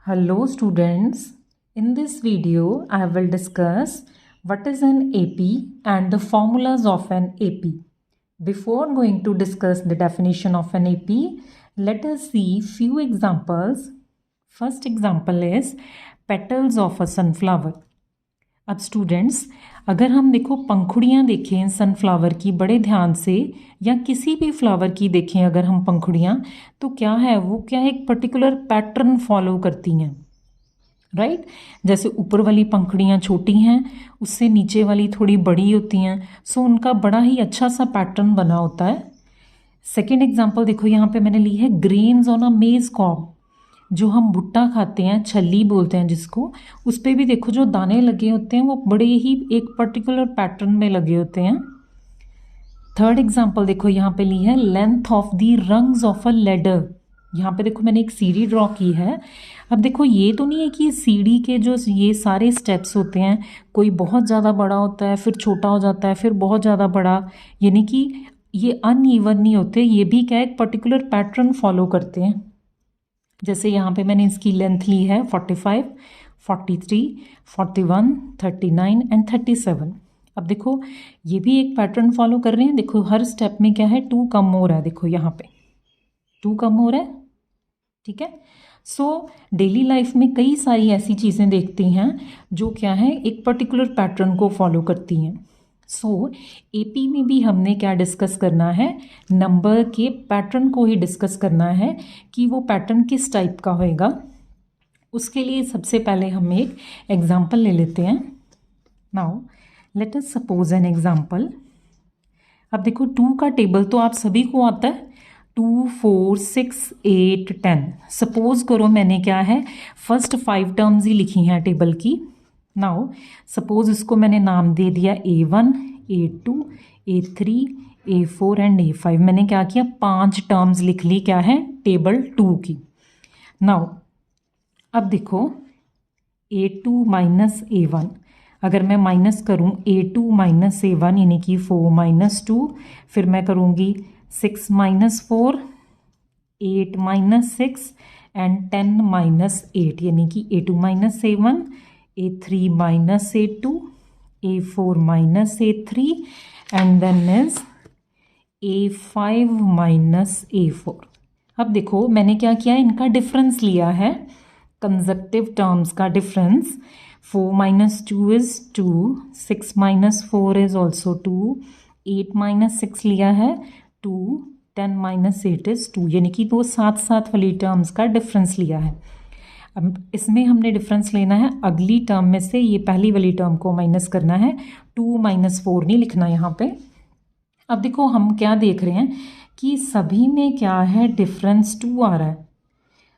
Hello students, in this video I will discuss what is an AP and the formulas of an AP. Before going to discuss the definition of an AP, let us see few examples. First example is petals of a sunflower. अब students अगर हम देखो पंखुड़ियाँ देखें sunflower की बड़े ध्यान से या किसी भी फ्लावर की देखें अगर हम पंखुड़ियाँ तो क्या है वो क्या एक पर्टिकुलर पैटर्न फॉलो करती हैं राइट जैसे ऊपर वाली पंखुड़ियाँ छोटी हैं उससे नीचे वाली थोड़ी बड़ी होती हैं सो उनका बड़ा ही अच्छा सा पैटर्न बना होता है। सेकेंड एग्जाम्पल देखो यहाँ पे मैंने ली है ग्रेन्स ऑन अ मेज कॉब। जो हम भुट्टा खाते हैं छल्ली बोलते हैं जिसको उस पर भी देखो जो दाने लगे होते हैं वो बड़े ही एक पर्टिकुलर पैटर्न में लगे होते हैं। थर्ड एग्जांपल देखो यहाँ पे ली है length of the rungs of a ladder. यहाँ पे देखो मैंने एक सीढ़ी ड्रॉ की है। अब देखो ये तो नहीं है कि सीढ़ी के जो ये सारे स्टेप्स होते हैं कोई बहुत ज़्यादा बड़ा होता है फिर छोटा हो जाता है फिर बहुत ज़्यादा बड़ा, यानी कि ये अनइवन नहीं होते, ये भी क्या एक पर्टिकुलर पैटर्न फॉलो करते हैं। जैसे यहाँ पे मैंने इसकी लेंथ ली है 45, 43, 41, 39 एंड 37। अब देखो ये भी एक पैटर्न फॉलो कर रहे हैं। देखो हर स्टेप में क्या है 2 कम हो रहा है, देखो यहाँ पे 2 कम हो रहा है, ठीक है। सो डेली लाइफ में कई सारी ऐसी चीज़ें देखती हैं जो क्या है एक पर्टिकुलर पैटर्न को फॉलो करती हैं। सो एपी में भी हमने क्या डिस्कस करना है, नंबर के पैटर्न को ही डिस्कस करना है कि वो पैटर्न किस टाइप का होएगा। उसके लिए सबसे पहले हम एक एग्जांपल ले लेते हैं। Now let us suppose an example. अब देखो 2 का टेबल तो आप सभी को आता है, 2, 4, 6, 8, 10। सपोज करो मैंने क्या है फर्स्ट 5 टर्म्स ही लिखी हैं टेबल की। नाउ सपोज इसको मैंने नाम दे दिया A1, A2, A3, A4 and A5। मैंने क्या किया 5 टर्म्स लिख ली क्या है टेबल 2 की। नाउ अब देखो A2 माइनस A1, अगर मैं माइनस करूँ A2 माइनस A1 यानी कि 4 माइनस 2, फिर मैं करूँगी 6 माइनस 4, 8 माइनस 6 एंड 10 माइनस 8 यानी कि A2 minus A1, A3 minus A2, A4 minus A3 and then is A5 minus A4। अब देखो मैंने क्या किया इनका डिफरेंस लिया है, कंजक्टिव टर्म्स का difference. 4 minus 2 is 2, 6 minus 4 is also 2, 8 minus 6 लिया है 2, 10 minus 8 is 2, यानी कि वो साथ साथ वाली टर्म्स का डिफरेंस लिया है। अब इसमें हमने डिफरेंस लेना है अगली टर्म में से ये पहली वाली टर्म को माइनस करना है, 2 माइनस 4 नहीं लिखना यहाँ पे। अब देखो हम क्या देख रहे हैं कि सभी में क्या है डिफरेंस 2 आ रहा है।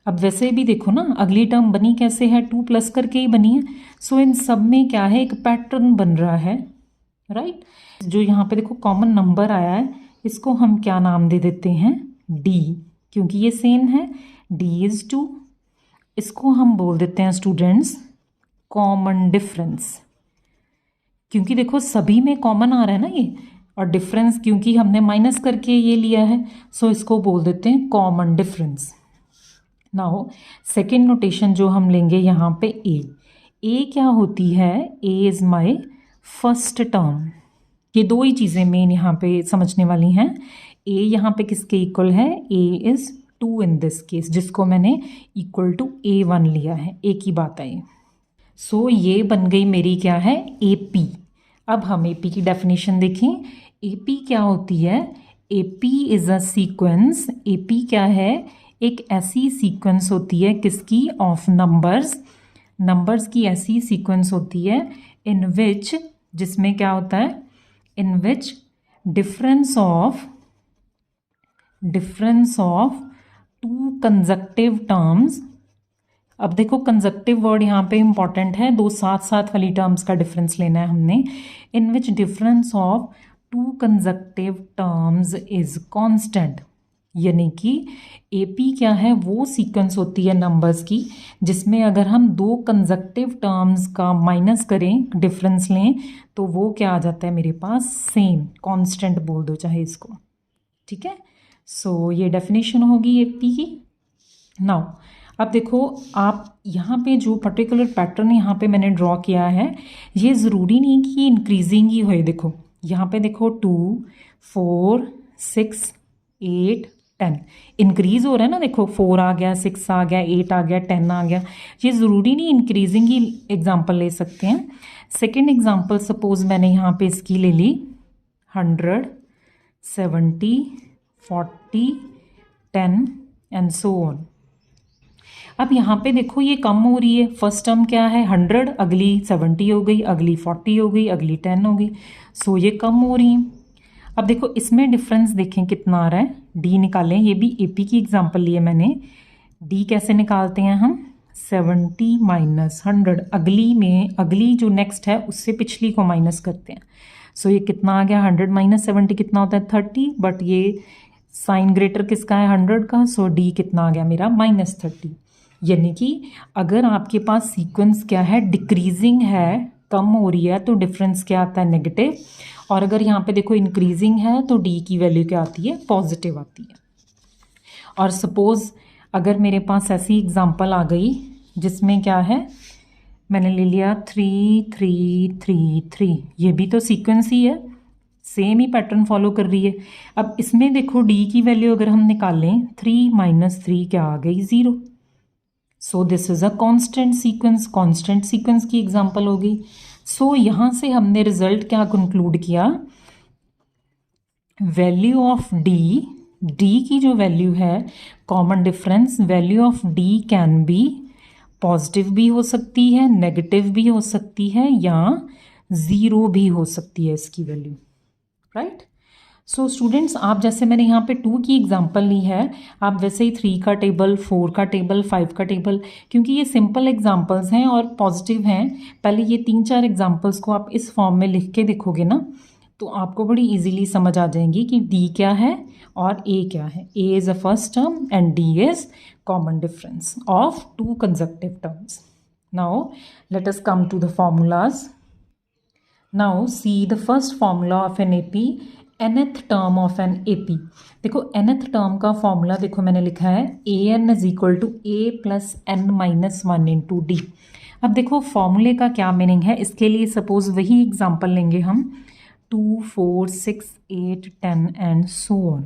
अब वैसे भी देखो ना अगली टर्म बनी कैसे है 2 प्लस करके ही बनी है। सो इन सब में क्या है एक पैटर्न बन रहा है, राइट। जो यहाँ पे देखो कॉमन नंबर आया है इसको हम क्या नाम दे देते हैं D, क्योंकि ये सेम है D is 2। इसको हम बोल देते हैं स्टूडेंट्स कॉमन डिफरेंस, क्योंकि देखो सभी में कॉमन आ रहा है ना ये, और डिफरेंस क्योंकि हमने माइनस करके ये लिया है सो इसको बोल देते हैं common difference. Now second notation जो हम लेंगे यहाँ पे ए क्या होती है, a is my first term. ये 2 ही चीज़ें मेन यहाँ पे समझने वाली हैं। ए यहाँ पे किसके इक्वल है, a is 2 in this case, जिसको मैंने इक्वल टू A1 लिया है, एक ही बात आई। सो ये बन गई मेरी क्या है AP। अब हम AP की डेफिनेशन देखें। AP क्या होती है, AP is a sequence. AP क्या है, एक ऐसी सीक्वेंस होती है किसकी, ऑफ नंबर्स की ऐसी सीक्वेंस होती है इन विच, जिसमें क्या होता है, इन which difference of 2 conjunctive terms. अब देखो कंजक्टिव वर्ड यहाँ पे इंपॉर्टेंट है, 2 साथ साथ वाली टर्म्स का डिफरेंस लेना है हमने। In which difference of 2 conjunctive terms is constant, यानी कि एपी क्या है वो सीक्वेंस होती है नंबर्स की जिसमें अगर हम 2 कंजक्टिव टर्म्स का माइनस करें डिफरेंस लें तो वो क्या आ जाता है मेरे पास, सेम कांस्टेंट बोल दो चाहे इसको, ठीक है। सो ये डेफिनेशन होगी एपी की। नाउ अब देखो आप यहाँ पे जो पर्टिकुलर पैटर्न यहाँ पे मैंने ड्रॉ किया है, ये ज़रूरी नहीं कि इंक्रीजिंग ही होए। देखो यहाँ पे देखो 2 4 6 8 10 इंक्रीज हो रहा है ना। देखो 4 आ गया, 6 आ गया, 8 आ गया, 10 आ गया। ये ज़रूरी नहीं इंक्रीजिंग ही एग्जाम्पल ले सकते हैं। सेकेंड एग्जाम्पल सपोज मैंने यहाँ पे इसकी ले ली 100 70 40 10 एंड सो ऑन। अब यहाँ पे देखो ये कम हो रही है। फर्स्ट टर्म क्या है 100, अगली 70 हो गई, अगली 40 हो गई, अगली 10 हो गई। सो ये कम हो रही है। अब देखो इसमें डिफरेंस देखें कितना आ रहा है। डी निकालें, ये भी एपी की एग्जांपल ली है मैंने। डी कैसे निकालते हैं हम, 70 माइनस 100, अगली में अगली जो नेक्स्ट है उससे पिछली को माइनस करते हैं। सो ये कितना आ गया 100 माइनस 70 कितना होता है 30, बट ये साइन ग्रेटर किसका है 100 का। सो डी कितना आ गया मेरा -30। यानी कि अगर आपके पास सीक्वेंस क्या है डिक्रीजिंग है, कम हो रही है, तो डिफरेंस क्या आता है नेगेटिव। और अगर यहाँ पे देखो इंक्रीजिंग है तो डी की वैल्यू क्या आती है पॉजिटिव आती है। और सपोज अगर मेरे पास ऐसी एग्जांपल आ गई जिसमें क्या है मैंने ले लिया 3 3 3 3, ये भी तो सीक्वेंस ही है, सेम ही पैटर्न फॉलो कर रही है। अब इसमें देखो डी की वैल्यू अगर हम निकालें 3 माइनस 3 क्या आ गई 0। So this is a constant sequence, constant sequence की एग्जांपल होगी। सो यहाँ से हमने रिजल्ट क्या कंक्लूड किया, वैल्यू ऑफ डी, डी की जो वैल्यू है common difference, value of D can be positive भी हो सकती है, नेगेटिव भी हो सकती है, या ज़ीरो भी हो सकती है इसकी वैल्यू, राइट। सो स्टूडेंट्स आप जैसे मैंने यहाँ पे 2 की एग्जांपल ली है, आप वैसे ही 3 का टेबल, 4 का टेबल, 5 का टेबल, क्योंकि ये सिंपल एग्जांपल्स हैं और पॉजिटिव हैं। पहले ये 3-4 एग्जांपल्स को आप इस फॉर्म में लिख के देखोगे ना तो आपको बड़ी इजीली समझ आ जाएंगी कि डी क्या है और ए क्या है। A is a first term and d is common difference of 2 consecutive terms. Now let us come to the formulas. Now see the first formula of an AP, nth term of an AP। देखो nth term का formula देखो मैंने लिखा है an is equal to a plus n minus 1 into d. अब देखो फॉर्मूले का क्या मीनिंग है, इसके लिए सपोज वही एग्जांपल लेंगे हम 2 4 6 8 10 एंड सो ऑन।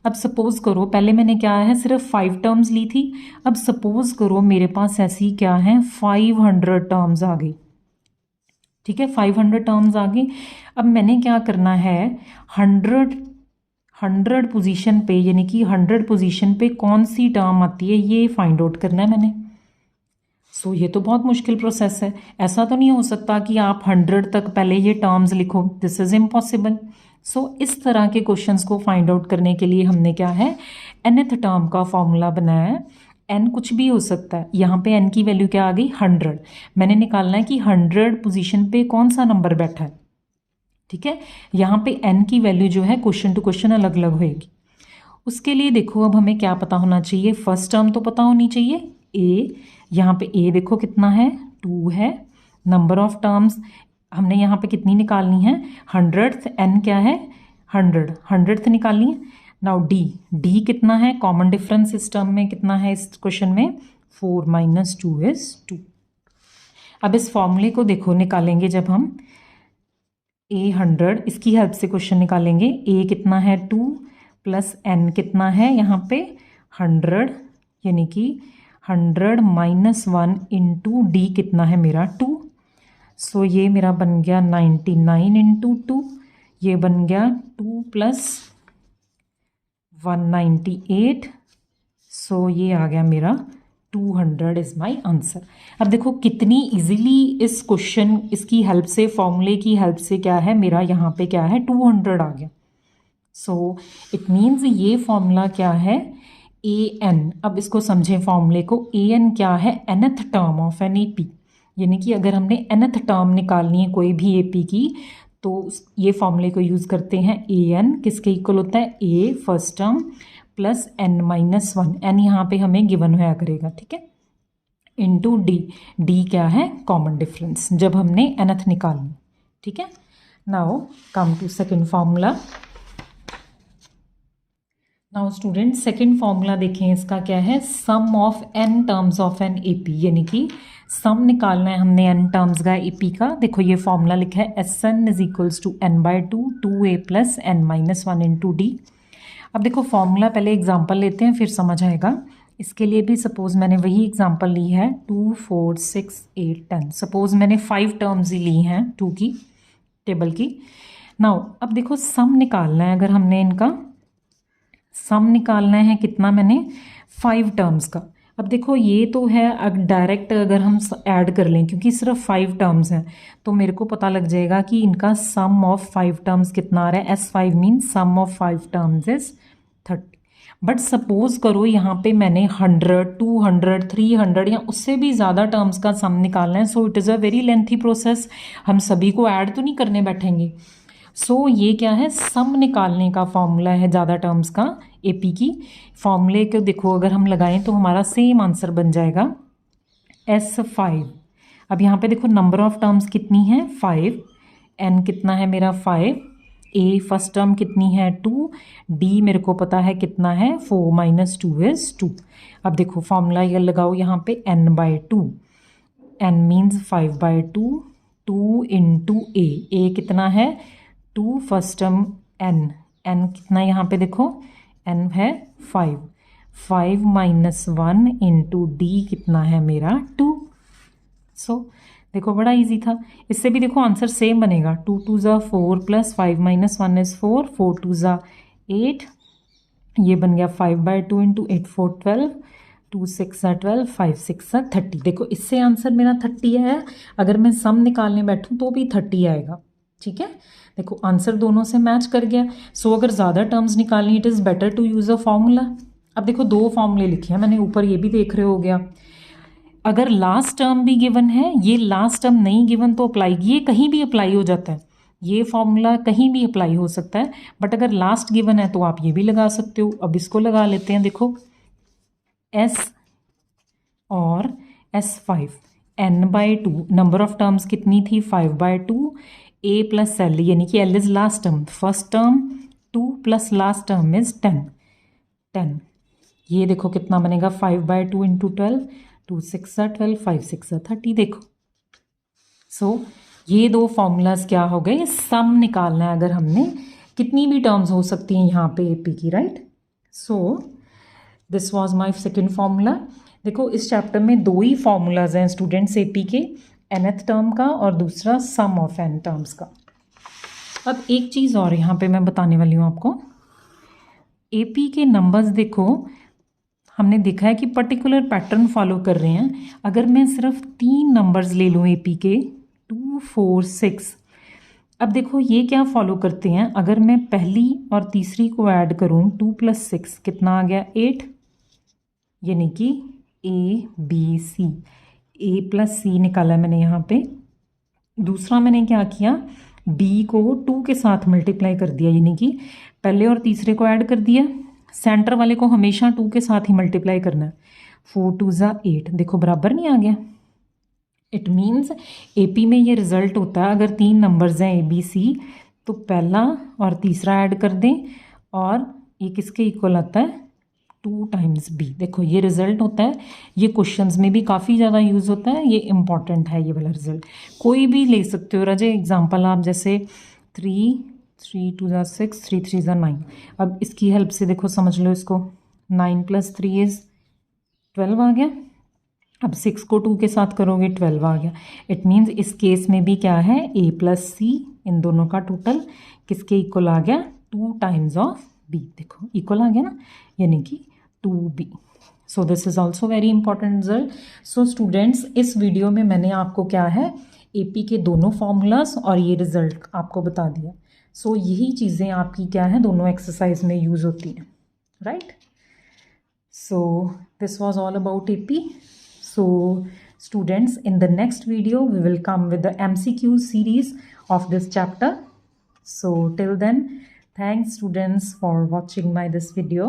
अब सपोज करो पहले मैंने क्या है सिर्फ 5 टर्म्स ली थी, अब सपोज करो मेरे पास ऐसी क्या है 500 टर्म्स आ गई। ठीक है 500 टर्म्स आ गई। अब मैंने क्या करना है 100 पोजीशन पे, यानी कि 100 पोजीशन पे कौन सी टर्म आती है ये फाइंड आउट करना है मैंने। सो ये तो बहुत मुश्किल प्रोसेस है। ऐसा तो नहीं हो सकता कि आप 100 तक पहले ये टर्म्स लिखो, दिस इज इम्पॉसिबल। सो इस तरह के क्वेश्चंस को फाइंड आउट करने के लिए हमने क्या है nth टर्म का फॉर्मूला बनाया है। n कुछ भी हो सकता है, यहाँ पे n की वैल्यू क्या आ गई 100। मैंने निकालना है कि 100 पोजीशन पे कौन सा नंबर बैठा है। ठीक है, यहाँ पे n की वैल्यू जो है क्वेश्चन टू क्वेश्चन अलग अलग होएगी। उसके लिए देखो अब हमें क्या पता होना चाहिए, फर्स्ट टर्म तो पता होनी चाहिए a। यहाँ पे a देखो कितना है 2 है। नंबर ऑफ टर्म्स हमने यहाँ पे कितनी निकालनी है 100th, n क्या है 100th निकालनी है। नाउ d कितना है, कॉमन डिफरेंस इस टर्म में कितना है इस क्वेश्चन में 4 माइनस 2 इज 2। अब इस फॉर्मूले को देखो निकालेंगे जब हम a 100, इसकी हेल्प से क्वेश्चन निकालेंगे। a कितना है 2 प्लस n कितना है यहाँ पे 100, यानी कि 100 माइनस 1 इंटू डी कितना है मेरा 2। सो ये मेरा बन गया 99 इंटू 2, ये बन गया 2 प्लस 198। सो ये आ गया मेरा 200 इज़ माई आंसर। अब देखो कितनी इजीली इस क्वेश्चन इसकी हेल्प से, फॉर्मूले की हेल्प से क्या है मेरा यहाँ पे क्या है 200 आ गया। सो इट मीन्स ये फॉर्मूला क्या है an। अब इसको समझें फॉर्मूले को, an क्या है nth term of an AP, यानी कि अगर हमने nth टर्म निकालनी है कोई भी AP की तो ये फॉर्मूले को यूज़ करते हैं। an किसके इक्वल होता है a first term plus n minus 1, n यहाँ पे हमें गिवन होया करेगा, ठीक है, इंटू d क्या है कॉमन डिफरेंस जब हमने nth निकालनी, ठीक है। Now come to second formula. Now student second formula देखें, इसका क्या है, sum of n terms of n AP, यानी कि सम निकालना है हमने एन टर्म्स का एपी का। देखो ये फॉर्मूला लिखा है S n is equals to n by two a plus n minus one into d. अब देखो फॉर्मूला पहले एग्जाम्पल लेते हैं फिर समझ आएगा। इसके लिए भी सपोज मैंने वही एग्जाम्पल ली है 2 4 6 8 10, सपोज मैंने 5 टर्म्स ही ली हैं 2 की टेबल की। नाउ अब देखो सम निकालना है, अगर हमने इनका सम निकालना है कितना, मैंने 5 टर्म्स का। अब देखो ये तो है डायरेक्ट अगर हम ऐड कर लें, क्योंकि सिर्फ 5 टर्म्स हैं तो मेरे को पता लग जाएगा कि इनका सम ऑफ 5 टर्म्स कितना आ रहा है। S5 means sum of 5 terms is 30। But suppose करो यहाँ पे मैंने 100 200 300 या उससे भी ज़्यादा टर्म्स का सम निकालना है, so it is a very lengthy process. हम सभी को ऐड तो नहीं करने बैठेंगे। सो ये क्या है, सम निकालने का फॉर्मूला है ज़्यादा टर्म्स का एपी की। फॉर्मूले को देखो अगर हम लगाएं तो हमारा सेम आंसर बन जाएगा S5। अब यहाँ पे देखो नंबर ऑफ टर्म्स कितनी है 5, एन कितना है मेरा 5, ए फर्स्ट टर्म कितनी है 2, डी मेरे को पता है कितना है 4 माइनस 2 इज 2। अब देखो फॉर्मूला ये लगाओ यहाँ पे n by 2, n means 5 by 2, 2 into a कितना है 2 फर्स्ट टर्म n कितना यहाँ पे देखो n है 5 माइनस 1 इंटू डी कितना है मेरा 2। सो देखो बड़ा इजी था, इससे भी देखो आंसर सेम बनेगा 2 2 ज़ा 4 प्लस 5 माइनस 1 इज़ 4, 4 2 ज़ा 8, ये बन गया 5 बाई 2 इंटू 8 4 12, 2 6 ज़ा 12, 5 6 ज़ा 30। देखो इससे आंसर मेरा 30 है, अगर मैं सम निकालने बैठूँ तो भी 30 आएगा। ठीक है, देखो आंसर दोनों से मैच कर गया। सो अगर ज़्यादा टर्म्स निकालनी it is better to use a formula. अब देखो 2 फॉर्मूले लिखे हैं मैंने, ऊपर ये भी देख रहे हो गया। अगर लास्ट टर्म भी गिवन है, ये लास्ट टर्म नहीं गिवन तो अप्लाई, ये कहीं भी अप्लाई हो जाता है, ये फॉर्मूला कहीं भी अप्लाई हो सकता है। बट अगर लास्ट गिवन है तो आप ये भी लगा सकते हो। अब इसको लगा लेते हैं, देखो S और S5, n by 2, number of terms कितनी थी 5 बाई 2, a प्लस एल यानी कि l is last term, first term 2 plus last term is 10। ये देखो कितना बनेगा 5 बाई 2 इंटू 12, 2 6 ज़ा 12, 5 6 ज़ा 30। देखो सो ये 2 फॉर्मूलाज क्या हो गए, सम निकालना है अगर हमने, कितनी भी टर्म्स हो सकती हैं यहाँ पे एपी की, right. So this was my second formula. देखो इस चैप्टर में 2 ही फॉर्मूलाज हैं स्टूडेंट्स एपी के, nth टर्म का और दूसरा सम ऑफ n टर्म्स का। अब एक चीज़ और यहाँ पे मैं बताने वाली हूँ आपको, एपी के नंबर्स देखो हमने देखा है कि पर्टिकुलर पैटर्न फॉलो कर रहे हैं। अगर मैं सिर्फ 3 नंबर्स ले लूँ एपी के 2 4 6, अब देखो ये क्या फॉलो करते हैं, अगर मैं पहली और तीसरी को ऐड करूँ 2 + 6 कितना आ गया 8, यानी कि ABC, A प्लस C निकाला मैंने यहाँ पे। दूसरा मैंने क्या किया, B को 2 के साथ मल्टीप्लाई कर दिया, यानी कि पहले और तीसरे को ऐड कर दिया। सेंटर वाले को हमेशा 2 के साथ ही मल्टीप्लाई करना है, 4 2 ज़ा 8, देखो बराबर नहीं आ गया। इट मीन्स एपी में ये रिजल्ट होता है, अगर 3 नंबर्स हैं ABC तो पहला और तीसरा ऐड कर दें और ये किसके इक्वल आता है 2 टाइम्स B। देखो ये रिजल्ट होता है, ये क्वेश्चंस में भी काफ़ी ज़्यादा यूज़ होता है, ये इंपॉर्टेंट है ये वाला रिजल्ट। कोई भी ले सकते हो राजे एग्जाम्पल आप, जैसे 3 2 ज़ा 6, 3 3 ज़ा 9। अब इसकी हेल्प से देखो समझ लो इसको, 9 + 3 इज़ 12 आ गया। अब 6 को 2 के साथ करोगे 12 आ गया। इट मीन्स इस केस में भी क्या है A + C, इन दोनों का टोटल किसके इक्वल आ गया 2 टाइम्स ऑफ B। देखो इक्वल आ गया ना, यानी कि 2B। So this is also very important result. So students इस वीडियो में मैंने आपको क्या है एपी के दोनों फॉर्मूलाज और ये रिजल्ट आपको बता दिया। सो यही चीज़ें आपकी क्या है दोनों एक्सरसाइज में यूज़ होती हैं, right. So this was all about AP. So students, in the next video we will come with the MCQ series of this chapter. So till then, thanks students for watching this video.